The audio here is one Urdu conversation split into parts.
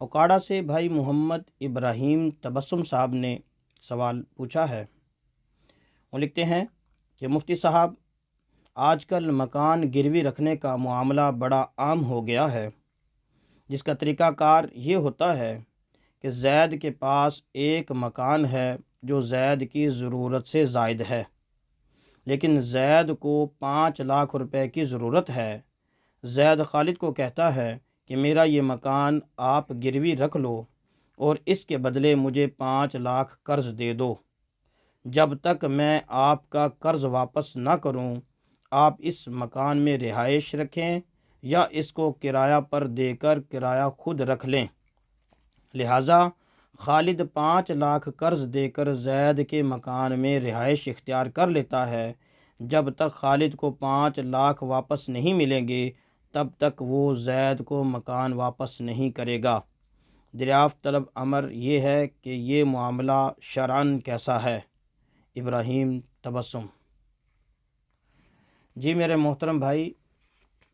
اوکاڑا سے بھائی محمد ابراہیم تبسم صاحب نے سوال پوچھا ہے۔ وہ لکھتے ہیں کہ مفتی صاحب، آج کل مکان گروی رکھنے کا معاملہ بڑا عام ہو گیا ہے، جس کا طریقہ کار یہ ہوتا ہے کہ زید کے پاس ایک مکان ہے جو زید کی ضرورت سے زائد ہے، لیکن زید کو 5 لاکھ روپے کی ضرورت ہے۔ زید خالد کو کہتا ہے کہ میرا یہ مکان آپ گروی رکھ لو اور اس کے بدلے مجھے 5 لاکھ قرض دے دو۔ جب تک میں آپ کا قرض واپس نہ کروں، آپ اس مکان میں رہائش رکھیں یا اس کو کرایہ پر دے کر کرایہ خود رکھ لیں۔ لہٰذا خالد 5 لاکھ قرض دے کر زید کے مکان میں رہائش اختیار کر لیتا ہے۔ جب تک خالد کو 5 لاکھ واپس نہیں ملیں گے تب تک وہ زید کو مکان واپس نہیں کرے گا۔ دریافت طلب امر یہ ہے کہ یہ معاملہ شرعاً کیسا ہے؟ ابراہیم تبسم: جی میرے محترم بھائی،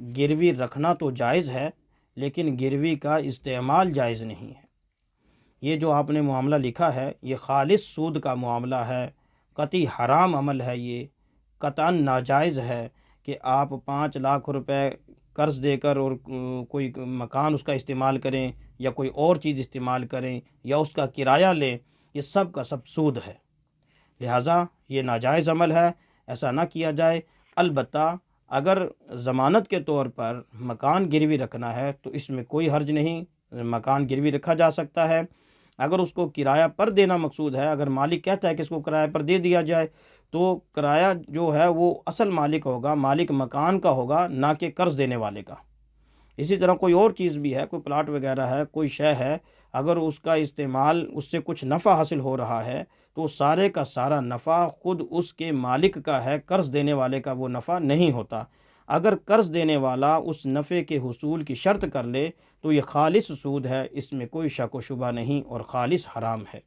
گروی رکھنا تو جائز ہے، لیکن گروی کا استعمال جائز نہیں ہے۔ یہ جو آپ نے معاملہ لکھا ہے یہ خالص سود کا معاملہ ہے، قطعی حرام عمل ہے، یہ قطعاً ناجائز ہے کہ آپ 5 لاکھ روپے قرض دے کر اور کوئی مکان اس کا استعمال کریں یا کوئی اور چیز استعمال کریں یا اس کا کرایہ لیں، یہ سب کا سب سود ہے۔ لہٰذا یہ ناجائز عمل ہے، ایسا نہ کیا جائے۔ البتہ اگر ضمانت کے طور پر مکان گروی رکھنا ہے تو اس میں کوئی حرج نہیں، مکان گروی رکھا جا سکتا ہے۔ اگر اس کو کرایہ پر دینا مقصود ہے، اگر مالک کہتا ہے کہ اس کو کرایہ پر دے دیا جائے، تو کرایہ جو ہے وہ اصل مالک ہوگا، مالک مکان کا ہوگا، نہ کہ قرض دینے والے کا۔ اسی طرح کوئی اور چیز بھی ہے، کوئی پلاٹ وغیرہ ہے، کوئی شے ہے، اگر اس کا استعمال اس سے کچھ نفع حاصل ہو رہا ہے تو سارے کا سارا نفع خود اس کے مالک کا ہے، قرض دینے والے کا وہ نفع نہیں ہوتا۔ اگر قرض دینے والا اس نفع کے حصول کی شرط کر لے تو یہ خالص سود ہے، اس میں کوئی شک و شبہ نہیں اور خالص حرام ہے۔